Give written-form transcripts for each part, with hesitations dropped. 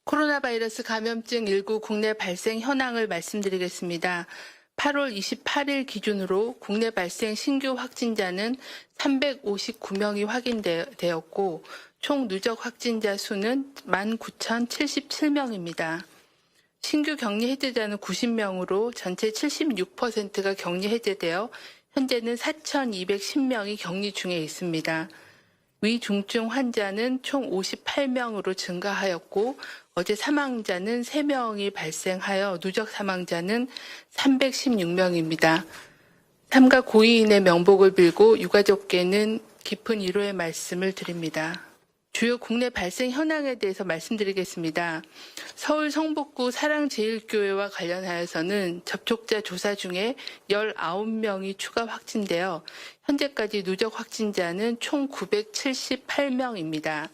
코로나 바이러스 감염증 19 국내 발생 현황을 말씀드리겠습니다. 8월 28일 기준으로 국내 발생 신규 확진자는 359명이 확인되었고 총 누적 확진자 수는 19,077명입니다. 신규 격리 해제자는 90명으로 전체 76%가 격리 해제되어 현재는 4,210명이 격리 중에 있습니다. 위중증 환자는 총 58명으로 증가하였고 어제 사망자는 3명이 발생하여 누적 사망자는 316명입니다. 삼가 고위인의 명복을 빌고 유가족께는 깊은 위로의 말씀을 드립니다. 주요 국내 발생 현황에 대해서 말씀드리겠습니다. 서울 성북구 사랑제일교회와 관련하여서는 접촉자 조사 중에 19명이 추가 확진되어 현재까지 누적 확진자는 총 978명입니다.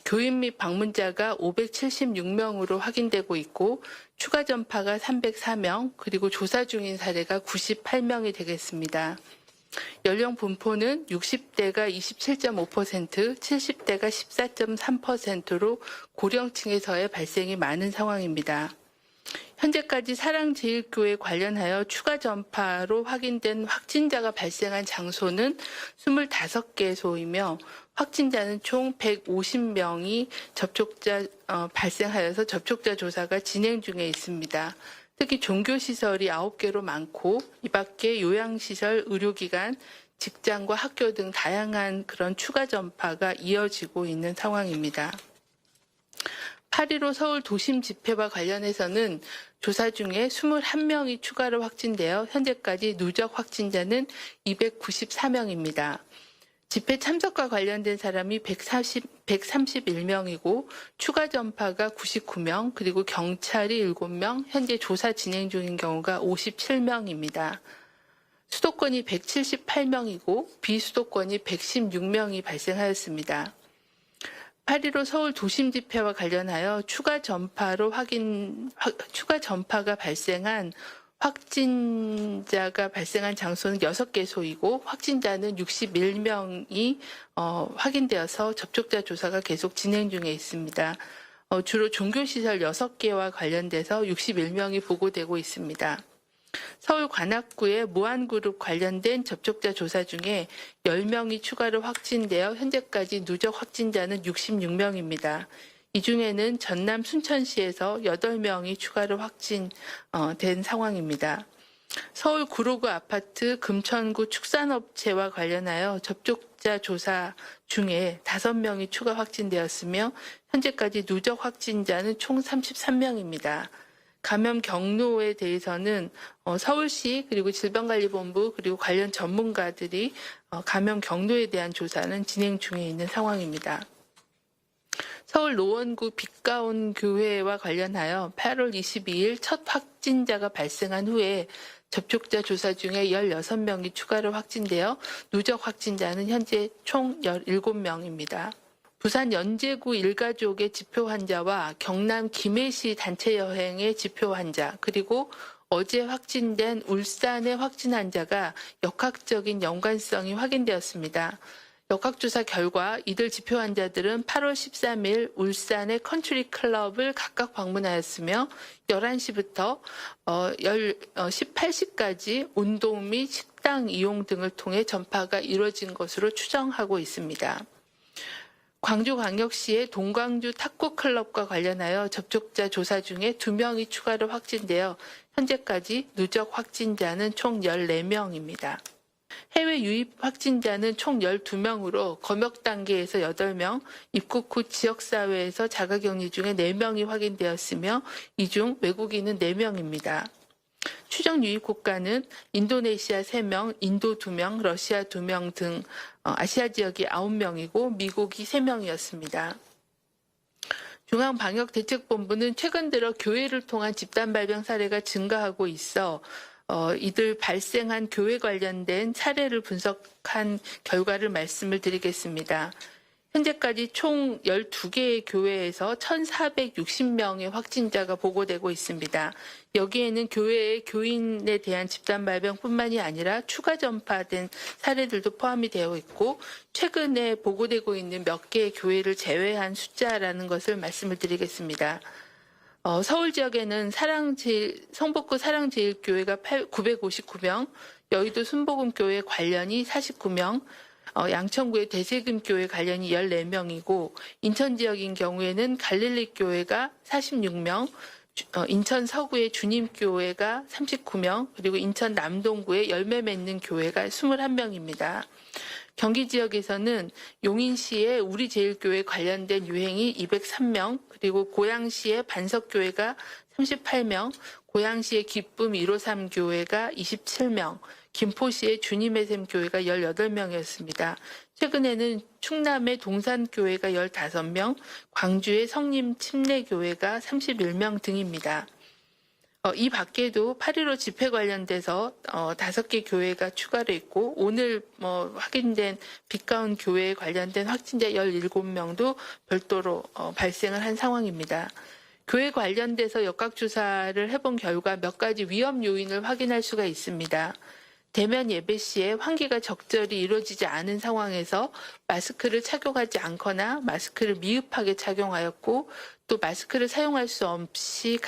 교인 및 방문자가 576명으로 확인되고 있고 추가 전파가 304명, 그리고 조사 중인 사례가 98명이 되겠습니다. 연령 분포는 60대가 27.5%, 70대가 14.3%로 고령층에서의 발생이 많은 상황입니다. 현재까지 사랑제일교회 관련하여 추가 전파로 확인된 확진자가 발생한 장소는 25개소이며 확진자는 총 150명이 발생하여서 접촉자 조사가 진행 중에 있습니다. 특히 종교시설이 9개로 많고 이 밖에 요양시설, 의료기관, 직장과 학교 등 다양한 그런 추가 전파가 이어지고 있는 상황입니다. 8.15 서울 도심 집회와 관련해서는 조사 중에 21명이 추가로 확진되어 현재까지 누적 확진자는 294명입니다. 집회 참석과 관련된 사람이 131명이고 추가 전파가 99명, 그리고 경찰이 7명, 현재 조사 진행 중인 경우가 57명입니다. 수도권이 178명이고 비수도권이 116명이 발생하였습니다. 8.15 서울 도심 집회와 관련하여 추가 전파가 발생한 확진자가 발생한 장소는 6개소이고 확진자는 61명이 확인되어서 접촉자 조사가 계속 진행 중에 있습니다. 주로 종교시설 6개와 관련돼서 61명이 보고되고 있습니다. 서울 관악구의 무한그룹 관련된 접촉자 조사 중에 10명이 추가로 확진되어 현재까지 누적 확진자는 66명입니다. 이 중에는 전남 순천시에서 8명이 추가로 확진된 상황입니다. 서울 구로구 아파트 금천구 축산업체와 관련하여 접촉자 조사 중에 5명이 추가 확진되었으며 현재까지 누적 확진자는 총 33명입니다. 감염 경로에 대해서는 서울시 그리고 질병관리본부 그리고 관련 전문가들이 감염 경로에 대한 조사는 진행 중에 있는 상황입니다. 서울 노원구 빛가온 교회와 관련하여 8월 22일 첫 확진자가 발생한 후에 접촉자 조사 중에 16명이 추가로 확진되어 누적 확진자는 현재 총 17명입니다. 부산 연제구 일가족의 지표 환자와 경남 김해시 단체 여행의 지표 환자, 그리고 어제 확진된 울산의 확진 환자가 역학적인 연관성이 확인되었습니다. 역학조사 결과 이들 지표 환자들은 8월 13일 울산의 컨트리 클럽을 각각 방문하였으며 11시부터 18시까지 운동 및 식당 이용 등을 통해 전파가 이루어진 것으로 추정하고 있습니다. 광주광역시의 동광주 탁구클럽과 관련하여 접촉자 조사 중에 2명이 추가로 확진되어 현재까지 누적 확진자는 총 14명입니다. 해외 유입 확진자는 총 12명으로 검역 단계에서 8명, 입국 후 지역사회에서 자가격리 중에 4명이 확인되었으며 이 중 외국인은 4명입니다. 추정 유입 국가는 인도네시아 3명, 인도 2명, 러시아 2명 등 아시아 지역이 9명이고 미국이 3명이었습니다. 중앙방역대책본부는 최근 들어 교회를 통한 집단 발병 사례가 증가하고 있어 이들 발생한 교회 관련된 사례를 분석한 결과를 말씀을 드리겠습니다. 현재까지 총 12개의 교회에서 1,460명의 확진자가 보고되고 있습니다. 여기에는 교회의 교인에 대한 집단 발병뿐만이 아니라 추가 전파된 사례들도 포함이 되어 있고 최근에 보고되고 있는 몇 개의 교회를 제외한 숫자라는 것을 말씀을 드리겠습니다. 서울 지역에는 성북구 사랑제일교회가 959명, 여의도 순복음교회 관련이 49명, 양천구의 대세금교회 관련이 14명이고 인천 지역인 경우에는 갈릴리교회가 46명, 인천 서구의 주님교회가 39명, 그리고 인천 남동구의 열매 맺는 교회가 21명입니다. 경기 지역에서는 용인시의 우리제일교회 관련된 유행이 203명, 그리고 고양시의 반석교회가 38명, 고양시의 기쁨 153 교회가 27명, 김포시의 주님의 샘 교회가 18명이었습니다. 최근에는 충남의 동산교회가 15명, 광주의 성림 침례교회가 31명 등입니다. 이 밖에도 8.15 집회 관련돼서 5개 교회가 추가로 있고 오늘 확인된 빛가운 교회에 관련된 확진자 17명도 별도로 발생을 한 상황입니다. 교회 관련돼서 역학조사를 해본 결과 몇 가지 위험 요인을 확인할 수가 있습니다. 대면 예배 시에 환기가 적절히 이루어지지 않은 상황에서 마스크를 착용하지 않거나 마스크를 미흡하게 착용하였고 또 마스크를 사용할 수 없이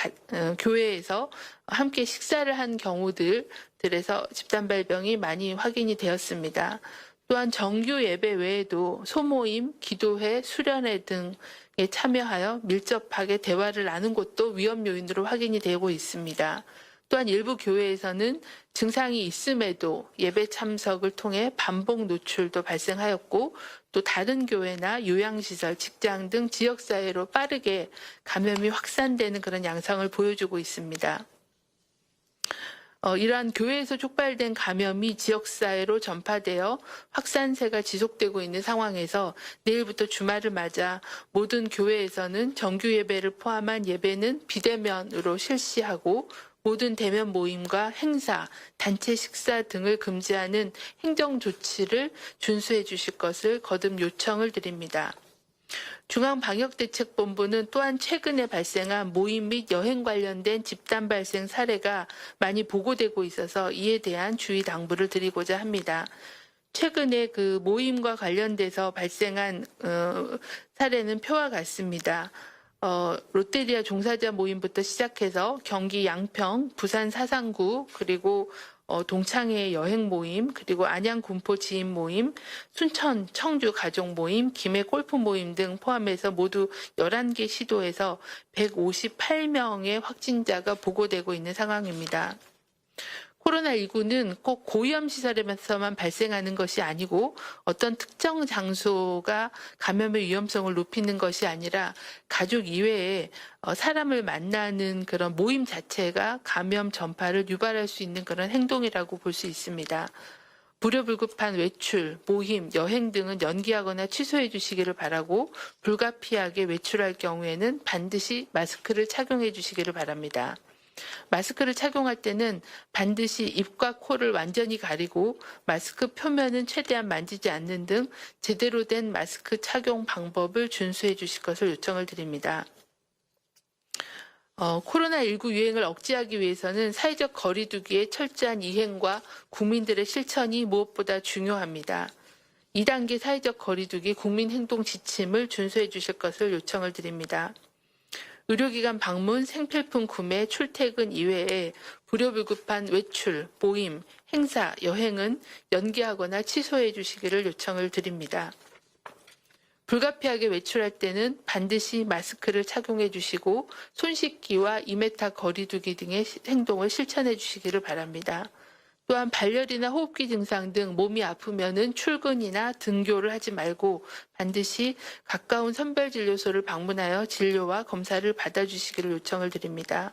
교회에서 함께 식사를 한 경우들에서 집단 발병이 많이 확인이 되었습니다. 또한 정규 예배 외에도 소모임, 기도회, 수련회 등에 참여하여 밀접하게 대화를 나눈 것도 위험 요인으로 확인이 되고 있습니다. 또한 일부 교회에서는 증상이 있음에도 예배 참석을 통해 반복 노출도 발생하였고 또 다른 교회나 요양시설, 직장 등 지역사회로 빠르게 감염이 확산되는 그런 양상을 보여주고 있습니다. 이러한 교회에서 촉발된 감염이 지역사회로 전파되어 확산세가 지속되고 있는 상황에서 내일부터 주말을 맞아 모든 교회에서는 정규 예배를 포함한 예배는 비대면으로 실시하고 모든 대면 모임과 행사, 단체 식사 등을 금지하는 행정 조치를 준수해 주실 것을 거듭 요청을 드립니다. 중앙방역대책본부는 또한 최근에 발생한 모임 및 여행 관련된 집단 발생 사례가 많이 보고되고 있어서 이에 대한 주의 당부를 드리고자 합니다. 최근에 그 모임과 관련돼서 발생한 사례는 표와 같습니다. 롯데리아 종사자 모임부터 시작해서 경기 양평, 부산 사상구, 그리고 동창회 여행 모임, 그리고 안양 군포 지인 모임, 순천 청주 가족 모임, 김해 골프 모임 등 포함해서 모두 11개 시도에서 158명의 확진자가 보고되고 있는 상황입니다. 코로나19는 꼭 고위험 시설에서만 발생하는 것이 아니고 어떤 특정 장소가 감염의 위험성을 높이는 것이 아니라 가족 이외에 사람을 만나는 그런 모임 자체가 감염 전파를 유발할 수 있는 그런 행동이라고 볼 수 있습니다. 불효불급한 외출, 모임, 여행 등은 연기하거나 취소해 주시기를 바라고 불가피하게 외출할 경우에는 반드시 마스크를 착용해 주시기를 바랍니다. 마스크를 착용할 때는 반드시 입과 코를 완전히 가리고 마스크 표면은 최대한 만지지 않는 등 제대로 된 마스크 착용 방법을 준수해 주실 것을 요청을 드립니다. 코로나19 유행을 억제하기 위해서는 사회적 거리 두기의 철저한 이행과 국민들의 실천이 무엇보다 중요합니다. 2단계 사회적 거리 두기 국민행동 지침을 준수해 주실 것을 요청을 드립니다. 의료기관 방문, 생필품 구매, 출퇴근 이외에 불효불급한 외출, 모임, 행사, 여행은 연기하거나 취소해 주시기를 요청을 드립니다. 불가피하게 외출할 때는 반드시 마스크를 착용해 주시고 손 씻기와 2m 거리 두기 등의 행동을 실천해 주시기를 바랍니다. 또한 발열이나 호흡기 증상 등 몸이 아프면은 출근이나 등교를 하지 말고 반드시 가까운 선별진료소를 방문하여 진료와 검사를 받아주시기를 요청을 드립니다.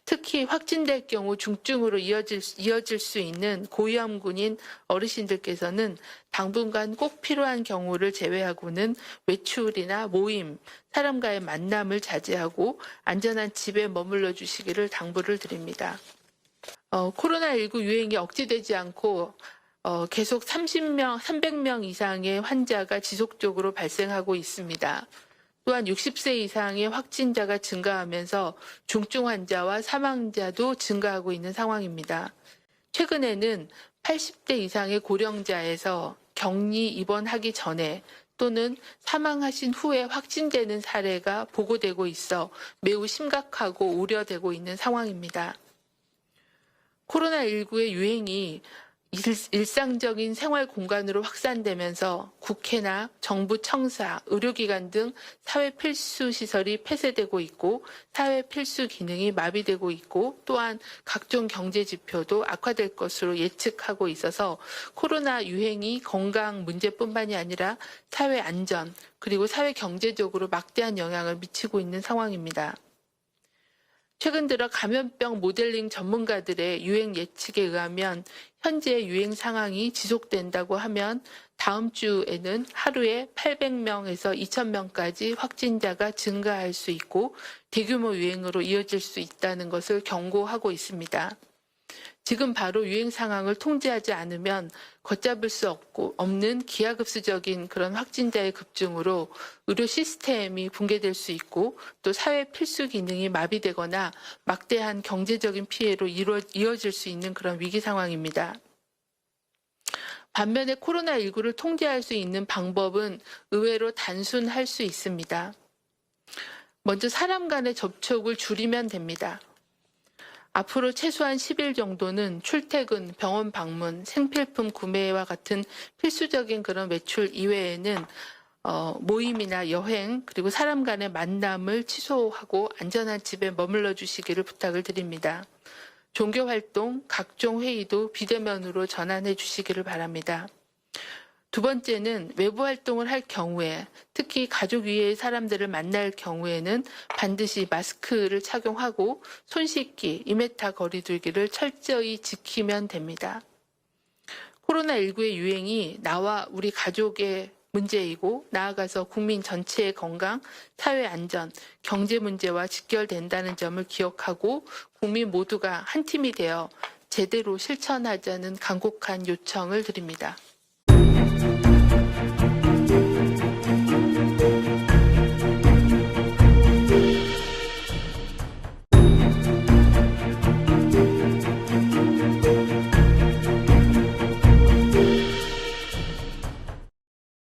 특히 확진될 경우 중증으로 이어질 수 있는 고위험군인 어르신들께서는 당분간 꼭 필요한 경우를 제외하고는 외출이나 모임, 사람과의 만남을 자제하고 안전한 집에 머물러 주시기를 당부를 드립니다. 코로나19 유행이 억제되지 않고 계속 300명 이상의 환자가 지속적으로 발생하고 있습니다. 또한 60세 이상의 확진자가 증가하면서 중증 환자와 사망자도 증가하고 있는 상황입니다. 최근에는 80대 이상의 고령자에서 격리 입원하기 전에 또는 사망하신 후에 확진되는 사례가 보고되고 있어 매우 심각하고 우려되고 있는 상황입니다. 코로나19의 유행이 일상적인 생활 공간으로 확산되면서 국회나 정부 청사, 의료기관 등 사회 필수 시설이 폐쇄되고 있고 사회 필수 기능이 마비되고 있고 또한 각종 경제 지표도 악화될 것으로 예측하고 있어서 코로나 유행이 건강 문제뿐만이 아니라 사회 안전 그리고 사회 경제적으로 막대한 영향을 미치고 있는 상황입니다. 최근 들어 감염병 모델링 전문가들의 유행 예측에 의하면 현재 유행 상황이 지속된다고 하면 다음 주에는 하루에 800명에서 2000명까지 확진자가 증가할 수 있고 대규모 유행으로 이어질 수 있다는 것을 경고하고 있습니다. 지금 바로 유행 상황을 통제하지 않으면 걷잡을 수 없는 기하급수적인 그런 확진자의 급증으로 의료 시스템이 붕괴될 수 있고 또 사회 필수 기능이 마비되거나 막대한 경제적인 피해로 이어질 수 있는 그런 위기 상황입니다. 반면에 코로나19를 통제할 수 있는 방법은 의외로 단순할 수 있습니다. 먼저 사람 간의 접촉을 줄이면 됩니다. 앞으로 최소한 10일 정도는 출퇴근, 병원 방문, 생필품 구매와 같은 필수적인 그런 외출 이외에는 모임이나 여행 그리고 사람 간의 만남을 취소하고 안전한 집에 머물러 주시기를 부탁을 드립니다. 종교 활동, 각종 회의도 비대면으로 전환해 주시기를 바랍니다. 두 번째는 외부 활동을 할 경우에 특히 가족 위의 사람들을 만날 경우에는 반드시 마스크를 착용하고 손 씻기, 2m 거리 두기를 철저히 지키면 됩니다. 코로나19의 유행이 나와 우리 가족의 문제이고 나아가서 국민 전체의 건강, 사회 안전, 경제 문제와 직결된다는 점을 기억하고 국민 모두가 한 팀이 되어 제대로 실천하자는 간곡한 요청을 드립니다.